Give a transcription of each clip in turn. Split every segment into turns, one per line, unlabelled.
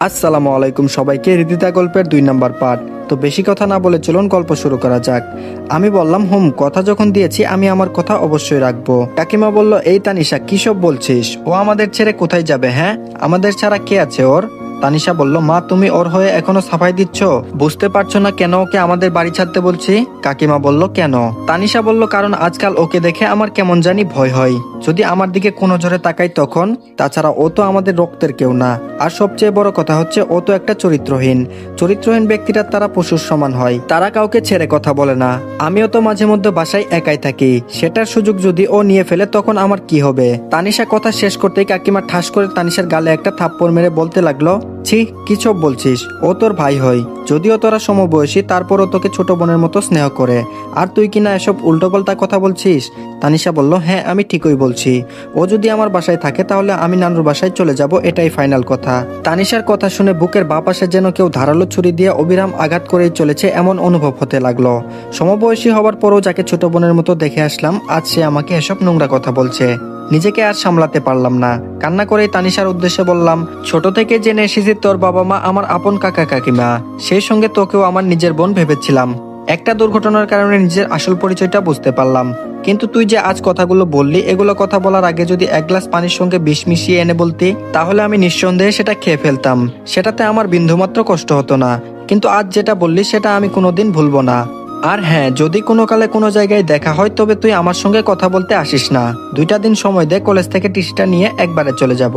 আসসালামু আলাইকুম সবাইকে। হৃদিতা গল্পের 2 নাম্বার পার্ট। তো বেশি কথা না বলে চলুন গল্প শুরু করা যাক। আমি বললাম কথা যখন দিয়েছি আমি আমার কথা অবশ্যই রাখবো। কাকিমা বলল, এই তানিশা কি সব বলছিস? ও আমাদের ছেড়ে কোথায় যাবে? হ্যাঁ, আমাদের ছাড়া কে আছে ওর? তানিশা বলল, মা তুমি ওর হয়ে এখনো সাফাই দিচ্ছ? বুঝতে পারছো না কেন ওকে আমাদের বাড়ি ছাড়তে বলছি? কাকিমা বলল, কেন? তানিশা বলল, কারণ আজকাল ওকে দেখে আমার কেমন জানি ভয় হয়। যদি আমার দিকে কোনো জোরে তাকাই তখন। তাছাড়া ও তো আমাদের রক্তের কেউ না। আর সবচেয়ে বড় কথা হচ্ছে ও তো একটা চরিত্রহীন ব্যক্তিরা তারা পশুর সমান হয়, তারা কাউকে ছেড়ে কথা বলে না। আমিও তো মাঝে মধ্যে বাসায় একাই থাকি, সেটার সুযোগ যদি ও নিয়ে ফেলে তখন আমার কি হবে? তানিশা কথা শেষ করতেই কাকিমা ঠাস করে তানিশার গালে একটা থাপ্পড় মেরে বলতে লাগলো, ছি কি সব বলছিস? ও তোর ভাই হয়, যদিও তোরা সমবয়সী তারপরও তোকে ছোট বোনের মতো স্নেহ করে, আর তুই কিনা এসব উল্টোপাল্টা কথা বলছিস। তানিশা বলল, হ্যাঁ আমি ঠিকই বলছি। ও যদি আমার বাসায় থাকে তাহলে আমি নানুর বাসায় চলে যাব, এটাই ফাইনাল কথা। তানিশার কথা শুনে বুকের বাঁ পাশে যেন কেউ ধারালো ছুরি দিয়ে অবিরাম আঘাত করেই চলেছে এমন অনুভব হতে লাগলো। সমবয়সী হওয়ার পরও যাকে ছোট বোনের মতো দেখে আসলাম, আজ সে আমাকে এসব নোংরা কথা বলছে। নিজেকে আর সামলাতে পারলাম না, কান্না করেই তানিশার উদ্দেশ্যে বললাম, ছোট থেকে জেনে এসেছি তোর বাবা মা আমার আপন কাকা কাকিমা, সেই সঙ্গে তোকেও আমার নিজের বোন ভেবেছিলাম। একটা দুর্ঘটনার কারণে নিজের আসল পরিচয়টা বুঝতে পারলাম। কিন্তু তুই যে আজ কথাগুলো বললি, এগুলো কথা বলার আগে যদি 1 গ্লাস পানির সঙ্গে বিষ মিশিয়ে এনে বলতি, তাহলে আমি নিঃসন্দেহে সেটা খেয়ে ফেলতাম, সেটাতে আমার বিন্দুমাত্র কষ্ট হতো না। কিন্তু আজ যেটা বললি সেটা আমি কোনোদিন ভুলবো না। আর হ্যাঁ, যদি কোনো কালে কোনো জায়গায় দেখা হয় তবে তুই আমার সঙ্গে কথা বলতে আসিস না। 2টা দিন সময় দে, কলেজ থেকে টিসিটা নিয়ে একবারে চলে যাব।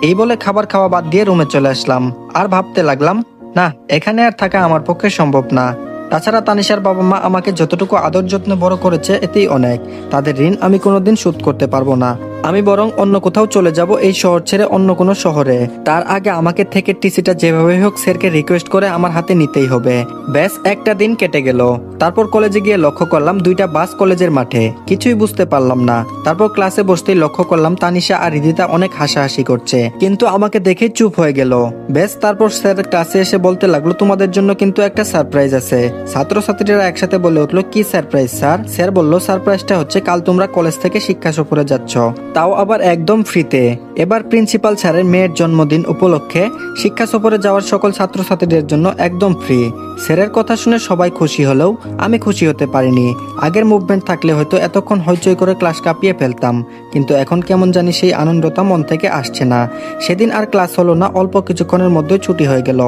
এই বলে খাবার খাওয়া বাদ দিয়ে রুমে চলে আসলাম। আর ভাবতে লাগলাম, না এখানে আর থাকা আমার পক্ষে সম্ভব না। তাছাড়া তানিশার বাবা মা আমাকে যতটুকু আদর যত্নে বড় করেছে এতেই অনেক। তাদের ঋণ আমি কোনোদিন শোধ করতে পারবো না। আমি বরং অন্য কোথাও চলে যাব, এই শহর ছেড়ে অন্য কোনো শহরে। তার আগে আমাকে থেকে টিসিটা যেভাবে হোক স্যারকে রিকোয়েস্ট করে আমার হাতে নিতেই হবে। ব্যাস একটা দিন কেটে গেল। তারপর কলেজে গিয়ে লক্ষ্য করলাম 2টা বাস কলেজের মাঠে, কিছুই বুঝতে পারলাম না। তারপর ক্লাসে বসতেই লক্ষ্য করলাম তানিশা আর হৃদিতা অনেক হাসাহাসি করছে, কিন্তু আমাকে দেখে চুপ হয়ে গেল। ব্যাস তারপর স্যার ক্লাসে এসে বলতে লাগলো, তোমাদের জন্য কিন্তু একটা সারপ্রাইজ আছে। ছাত্রছাত্রীরা একসাথে বলে উঠলো, কি সারপ্রাইজ স্যার? স্যার বলল, সারপ্রাইজটা হচ্ছে কাল তোমরা কলেজ থেকে শিক্ষা সফরে যাচ্ছ, তাও আবার একদম ফ্রিতে। এবার প্রিন্সিপাল স্যারের মেয়ের জন্মদিন উপলক্ষে শিক্ষা সফরে যাওয়ার সকল ছাত্রছাত্রীদের জন্য একদম ফ্রি। স্যারের কথা শুনে সবাই খুশি হলেও আমি খুশি হতে পারিনি। আগের মুভমেন্ট থাকলে হয়তো এতক্ষণ হইচই করে ক্লাস কাঁপিয়ে ফেলতাম, কিন্তু এখন কেমন জানি সেই আনন্দটা মন থেকে আসছে না। সেদিন আর ক্লাস হলো না, অল্প কিছুক্ষণের মধ্যেই ছুটি হয়ে গেল।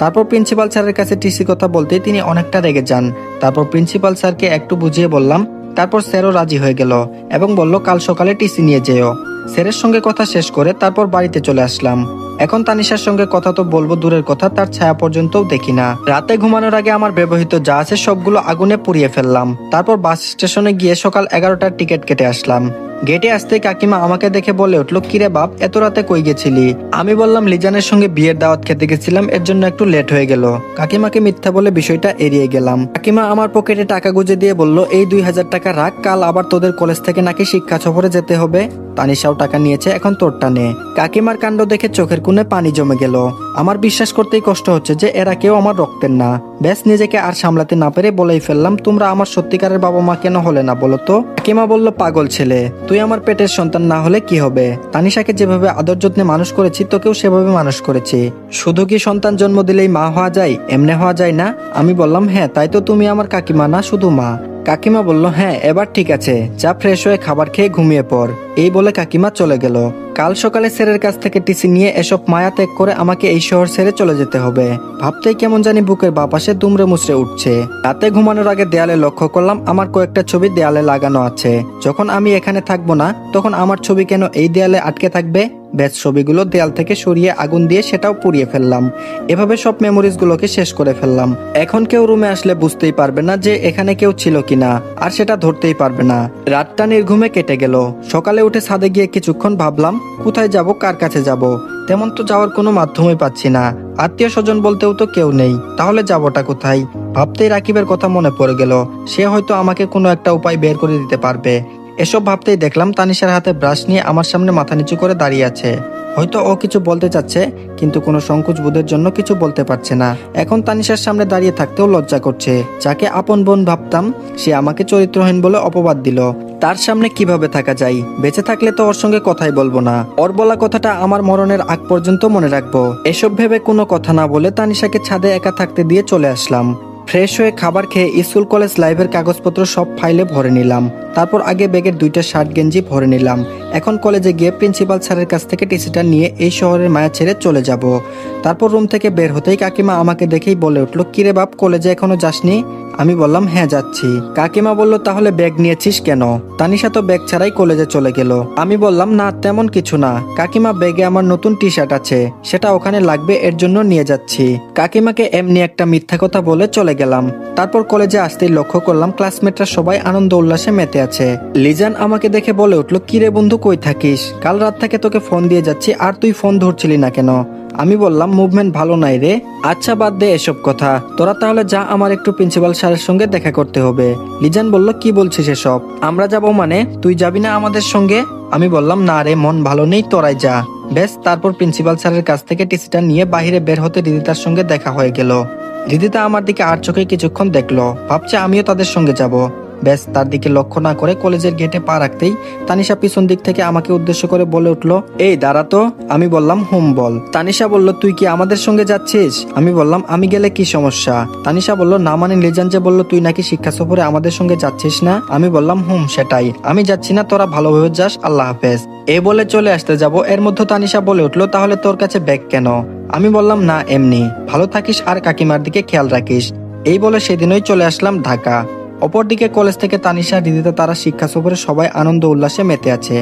তারপর প্রিন্সিপাল স্যারের কাছে টিসি কথা বলতে তিনি অনেকটা রেগে যান। তারপর প্রিন্সিপাল স্যারকে একটু বুঝিয়ে বললাম, তারপর স্যারও রাজি হয়ে গেল এবং বলল, কাল সকালে টিসি নিয়ে যেও। স্যারের সঙ্গে কথা শেষ করে তারপর বাড়িতে চলে আসলাম। এখন তানিশার সঙ্গে কথা তো বলবো দূরের কথা, তার ছায়া পর্যন্তও দেখি না। রাতে ঘুমানোর আগে আমার ব্যবহৃত যা আছে সবগুলো আগুনে পুড়িয়ে ফেললাম। তারপর বাস স্টেশনে গিয়ে সকাল 11টার টিকিট কেটে আসলাম। গেটে আসতে কাকিমা আমাকে দেখে বলে উঠলো, কিরে বাপ এত রাতে কই গেছিলি? আমি বললাম, লিজানের সঙ্গে বিয়ের দাওয়াত খেতে গেছিলাম, এর জন্য একটু লেট হয়ে গেল। কাকিমাকে মিথ্যা বলে বিষয়টা এড়িয়ে গেলাম। কাকিমা আমার পকেটে টাকা গুঁজে দিয়ে বলল, এই 2000 টাকা রাখ, কাল আবার তোদের কলেজ থেকে নাকি শিক্ষা সফরে যেতে হবে। তানিশাও টাকা নিয়েছে, এখন তোরটা নে। কাকিমার কাণ্ড দেখে চোখের কোণে পানি জমে গেল। আমার বিশ্বাস করতেই কষ্ট হচ্ছে যে এরা কেউ আমার রক্তের না। ব্যাস নিজেকে আর সামলাতে না পেরে বলেই ফেললাম, তোমরা আমার সত্যিকারের বাবা মা কেন হলে না বলো তো? কাকিমা বলল, পাগল ছেলে, তুই আমার পেটের সন্তান না হলে কি হবে? তানিশাকে যেভাবে আদর যত্নে মানুষ করেছি তোকেও সেভাবে মানুষ করেছি। শুধু কি সন্তান জন্ম দিলেই মা হওয়া যায়? এমনে হওয়া যায় না? আমি বললাম, হ্যাঁ তাই তো তুমি আমার কাকিমা না শুধু মা। কাকিমা বলল, হ্যাঁ এবার ঠিক আছে, যা ফ্রেশ হয়ে খাবার খেয়ে ঘুমিয়ে পড়। এই বলে কাকিমা চলে গেল। কাল সকালে স্যারের কাছ থেকে টিসি নিয়ে এসব মায়া ত্যাগ করে আমাকে এই শহর ছেড়ে চলে যেতে হবে। ভাবতেই কেমন জানি বুকের বাপাশে দুমড়ে মুচড়ে উঠছে। রাতে ঘুমানোর আগে দেয়ালে লক্ষ্য করলাম আমার কয়েকটা ছবি দেয়ালে লাগানো আছে। যখন আমি এখানে থাকবো না তখন আমার ছবি কেন এই দেয়ালে আটকে থাকবে? ব্যাস ছবিগুলো দেয়াল থেকে সরিয়ে আগুন দিয়ে সেটাও পুড়িয়ে ফেললাম। এভাবে সব মেমোরিজ গুলোকে শেষ করে ফেললাম। এখন কেউ রুমে আসলে বুঝতেই পারবে না যে এখানে কেউ ছিল কিনা, আর সেটা ধরতেই পারবে না। রাতটা নির্ঘুমে কেটে গেল। সকালে উঠে ছাদে গিয়ে কিছুক্ষণ ভাবলাম, কোথায় যাব, কার কাছে যাব? তেমন তো যাওয়ার কোনো মাধ্যমই পাচ্ছি না। আত্মীয় স্বজন বলতেও তো কেউ নেই, তাহলে যাবোটা কোথায়? ভাবতেই রাকিবের কথা মনে পড়ে গেল। সে হয়তো আমাকে কোনো একটা উপায় বের করে দিতে পারবে। এসব ভাবতেই দেখলাম তানিশার হাতে ব্রাশ নিয়ে আমার সামনে মাথা নিচু করে দাঁড়িয়ে আছে। হয়তো ও কিছু বলতে চাচ্ছে, কিন্তু কোনো সংকোচ বোধের জন্য কিছু বলতে পারছে না। এখন তানিশার সামনে দাঁড়িয়ে থাকতেও লজ্জা করছে। যাকে আপন বোন ভাবতাম সে আমাকে চরিত্রহীন বলে অপবাদ দিল। তার সামনে কিভাবে থাকা যায়? বেঁচে থাকলে তো ওর সঙ্গে কথাই বলবো না। ওর বলা কথাটা আমার মরণের আগ পর্যন্ত মনে রাখবো। এসব ভেবে কোনো কথা না বলে তানিশাকে ছাদে একা থাকতে দিয়ে চলে আসলাম। ফ্রেশ হয়ে খাবার খেয়ে স্কুল কলেজ লাইভের কাগজপত্র সব ফাইলে ভরে নিলাম। তারপর আগে ব্যাগের 2টা শার্ট গেঞ্জি ভরে নিলাম। এখন কলেজে গিয়ে প্রিন্সিপাল স্যারের কাছ থেকে টিসিটা নিয়ে এই শহরের মায়া ছেড়ে চলে যাব। তারপর রুম থেকে বের হতেই কাকিমা আমাকে দেখেই বলে উঠলো, কিরে বাপ, কলেজে এখনো যাসনি? আমি বললাম হ্যাঁ যাচ্ছি। কাকিমা বলল, তাহলে ব্যাগ নিয়েছিস কেন? তানিশা তো ব্যাগ ছাড়াই কলেজে চলে গেল। আমি বললাম না তেমন কিছু না কাকিমা, ব্যাগে আমার নতুন টি শার্ট আছে, সেটা ওখানে লাগবে, এর জন্য নিয়ে যাচ্ছি। কাকিমাকে এমনি একটা মিথ্যা কথা বলে চলে গেলাম। তারপর কলেজে আসতেই লক্ষ্য করলাম ক্লাসমেটরা সবাই আনন্দ উল্লাসে মেতে আছে। লিজান আমাকে দেখে বলে উঠলো, কিরে বন্ধু কই থাকিস? কাল রাত থেকে তোকে ফোন দিয়ে যাচ্ছি আর তুই ফোন ধরছিলি না কেন? আমি বললাম মুভমেন্ট ভালো নাই রে। আচ্ছা বাদ দে এসব কথা, তোরা তাহলে যা, আমার একটু প্রিন্সিপাল স্যারের সঙ্গে দেখা করতে হবে। লিজান বলল, কি বলছিস এসব? আমরা যাব মানে? তুই যাবি না আমাদের সঙ্গে? আমি বললাম না রে, মন ভালো নেই, তোরাই যা। বেশ, তারপর প্রিন্সিপাল স্যারের কাছ থেকে টিসিটা নিয়ে বাইরে বের হতে রিদিতার সঙ্গে দেখা হয়ে গেল। রিদিতা আমার দিকে আর চোখে কিছুক্ষণ দেখলো, ভাবছে আমিও তাদের সঙ্গে যাব। ব্যাস, তার দিকে লক্ষ্য না করে কলেজের গেটে পা রাখতেই তানিশা পিছন দিক থেকে আমাকে উদ্দেশ্য করে বলে উঠলো, এই দাঁড়া তো। আমি বললাম হুম বল। তানিশা বলল, তুই কি আমাদের সঙ্গে যাচ্ছিস? আমি বললাম আমি গেলে কি সমস্যা? তানিশা বলল, না মানে লিজান যে বলল তুই নাকি শিক্ষা সফরে আমাদের সঙ্গে যাচ্ছিস না। আমি বললাম হুম সেটাই, আমি যাচ্ছি না, তোরা ভালোভাবে যাস, আল্লাহ হাফেজ। এই বলে চলে আসতে যাব, এর মধ্যে তানিশা বলে উঠলো, তাহলে তোর কাছে ব্যাগ কেন? আমি বললাম না এমনি। ভালো থাকিস আর কাকিমার দিকে খেয়াল রাখিস। এই বলে সেদিনই চলে আসলাম ঢাকা। অপরদিকে কলেজ থেকে তানিশা, রিদিতা তারা শিক্ষা সফরে সবাই আনন্দ উল্লাসে মেতে আছে।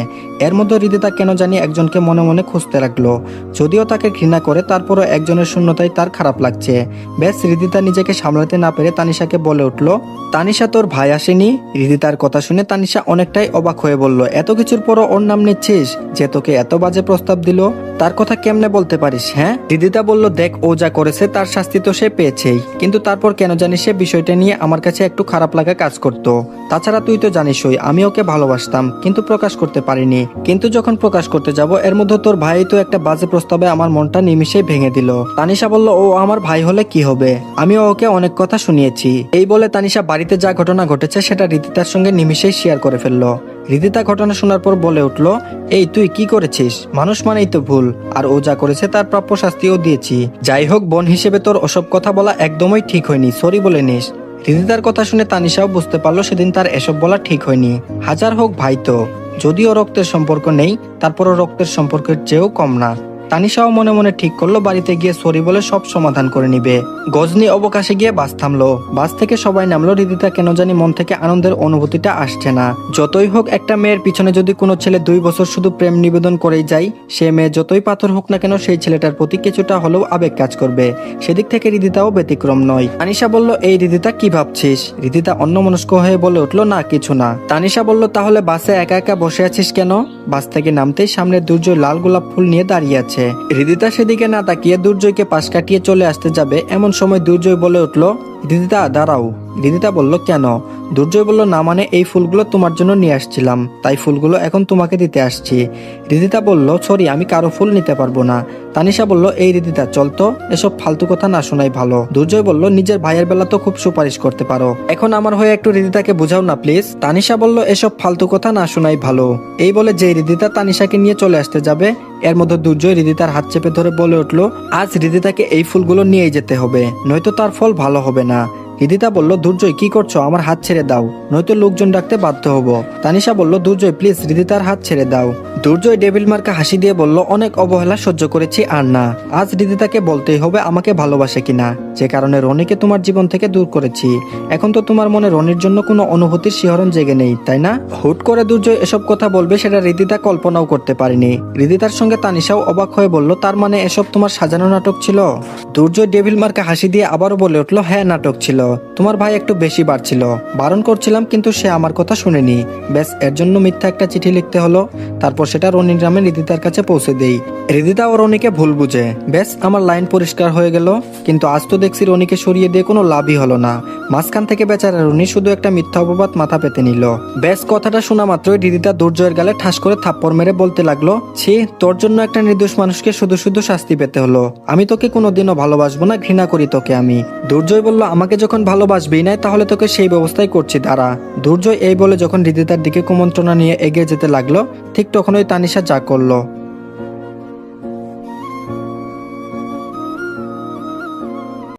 এর মধ্যে রিদিতা কেন জানি একজনকে মনে মনে খুঁজতে লাগলো। যদিও তাকে ঘৃণা করে, তারপরও একজনের শূন্যতায় তার খারাপ লাগছে। বেশ, রিদিতা নিজেকে সামলাতে না পেরে তানিশাকে বলে উঠলো, তানিশা তোর ভাই আসেনি? রিদিতার কথা শুনে তানিশা অনেকটাই অবাক হয়ে বলল, এত কিছুর পরও ওর নাম নিচ্ছিস? যে তোকে এত বাজে প্রস্তাব দিল, তার কথা কেমনে বলতে পারিস? হ্যাঁ। রিদিতা বলল, দেখ ও যা করেছে তার শাস্তি তো সে পেয়েছেই, কিন্তু তারপর কেন জানি সে বিষয়টা নিয়ে আমার কাছে একটু খারাপ লাগা কাজ করত। তাছাড়া তুই তো জানিসই আমি ওকে ভালোবাসতাম, কিন্তু প্রকাশ করতে পারিনি। কিন্তু যখন প্রকাশ করতে যাব, এর মধ্যে তোর ভাই তো একটা বাজে প্রস্তাবে আমার মনটা নিমিষেই ভেঙে দিল। তানিশা বলল, ও আমার ভাই হলে কি হবে? আমিও ওকে অনেক কথা শুনিয়েছি। এই বলে তানিশা বাড়িতে যা ঘটনা ঘটেছে সেটা রিদিতার সঙ্গে নিমিষেই শেয়ার করে ফেললো। রিদিতা ঘটনা শোনার পর বলে উঠলো, এই তুই কি করেছিস? মানুষ মানেই তো ভুল, আর ও যা করেছে তার প্রাপ্য শাস্তিও দিয়েছি। যাই হোক, বোন হিসেবে তোর ওসব কথা বলা একদমই ঠিক হয়নি, সরি বলে নিস। রিদিতার কথা শুনে তানিশাও বুঝতে পারলো সেদিন তার এসব বলা ঠিক হয়নি। হাজার হোক ভাই তো, যদিও রক্তের সম্পর্ক নেই, তারপরও রক্তের সম্পর্কের চেয়েও কম না। তানিশাও মনে মনে ঠিক করলো বাড়িতে গিয়ে সরি বলে সব সমাধান করে নিবে। গজনী অবকাশে গিয়ে বাস থামলো। বাস থেকে সবাই নামলো। রিদিতা কেন জানি মন থেকে আনন্দের অনুভূতিটা আসছে না। যতই হোক, একটা মেয়ের পিছনে যদি কোনো ছেলে 2 বছর শুধু প্রেম নিবেদন করেই যায়, সে মেয়ে যতই পাথর হোক না কেন, সেই ছেলেটার প্রতি কিছুটা হলেও আবেগ কাজ করবে। সেদিক থেকে রিদিতাও ব্যতিক্রম নয়। তানিশা বলল, এই রিদিতা কি ভাবছিস? রিদিতা অন্যমনস্ক হয়ে বলে উঠলো, না কিছু না। তানিশা বলল, তাহলে বাসে একা একা বসে আছিস কেন? বাস থেকে নামতেই সামনে দুর্জয় লাল গোলাপ ফুল নিয়ে দাঁড়িয়ে আছে। রিদিতা সেদিকে না তাকিয়ে দুর্জয়কে পাশ কাটিয়ে চলে আসতে যাবে, এমন সময় দুর্জয় বলে উঠলো, রিদিতা দাঁড়াও। রিদিতা বলল, কেন? দুর্জয় বলল, না মানে এই ফুলগুলো তোমার জন্য নিয়ে আসছিলাম, তাই ফুলগুলো এখন তোমাকে দিতে আসছি। রিদিতা বলল, সরি, আমি কারো ফুল নিতে পারবো না। তানিশা বলল, এই রিদিতা চল তো, এসব ফালতু কথা না শোনাই ভালো। দুর্জয় বলল, নিজের ভাইয়ের বেলা তো খুব সুপারিশ করতে পারো, এখন আমার হয়ে একটু রিদিতাকে বুঝাও না প্লিজ। তানিশা বলল, এসব ফালতু কথা না শোনাই ভালো। এই বলে যে রিদিতা তানিশাকে নিয়ে চলে আসতে যাবে, এর মধ্যে দুর্জয় রিদিতার হাত চেপে ধরে বলে উঠলো, আজ রিদিতাকে এই ফুলগুলো নিয়েই যেতে হবে, নয়তো তার ফল ভালো হবে না। রিদিতা বলল, দুর্জয় কি করছো? আমার হাত ছেড়ে দাও, নয়তো লোকজন ডাকতে বাধ্য হব। তানিশা বলল, দুর্জয় প্লিজ রিদিতার হাত ছেড়ে দাও। দুর্জয় ডেভিল মার্কা হাসি দিয়ে বলল, অনেক অবহেলা সহ্য করেছি আর না, আজ রিদিতাকে বলতেই হবে আমাকে ভালোবাসে কিনা, যে কারণে রনিকে তোমার জীবন থেকে দূর করেছি। এখন তো তোমার মনে রনির জন্য কোনো অনুভূতির শিহরণ জেগে নেই, তাই না? হুট করে দুর্জয় এসব কথা বলবে সেটা রিদিতা কল্পনাও করতে পারেনি। রিদিতার সঙ্গে তানিশাও অবাক হয়ে বলল, তার মানে এসব তোমার সাজানো নাটক ছিল? দুর্জয় ডেভিল মার্কা হাসি দিয়ে আবারও বলে উঠলো, হ্যাঁ নাটক ছিল, তোমার ভাই একটু বেশি বাড়ছিল, বারণ করছিলাম কিন্তু সে আমার কথা শুনেনি, ব্যাস এর জন্য মিথ্যা একটা চিঠি লিখতে হলো। তারপর সেটা রনির নামে রিদিতার কাছে পৌঁছে দেই। রিদিতা ও রনিকে ভুল বুঝে, ব্যাস আমার লাইন পরিষ্কার হয়ে গেল। কিন্তু আজ তো দেখছি রনিকে সরিয়ে দিয়ে কোনো লাভই হলো না। মাঝখান থেকে বেচারা রনি শুধু একটা মিথ্যা অপবাদ মাথা পেতে নিল। ব্যাস কথাটা শোনা মাত্রই রিদিতা দুর্জয়ের গালে ঠাস করে থাপ্পড় মেরে বলতে লাগলো, ছি, তোর জন্য একটা নির্দোষ মানুষকে শুধু শুধু শাস্তি পেতে হলো। আমি তোকে কোনোদিনও ভালোবাসবো না, ঘৃণা করি তোকে আমি। দুর্জয় বলল, আমাকে যখন ভালোবাসবেই নাই তাহলে তোকে সেই ব্যবস্থাই করছি দাঁড়া। দুর্জয় এই বলে যখন রিদিতার দিকে কুমন্ত্রণা নিয়ে এগিয়ে যেতে লাগলো, ঠিক তখনই তানিশা যা করলো।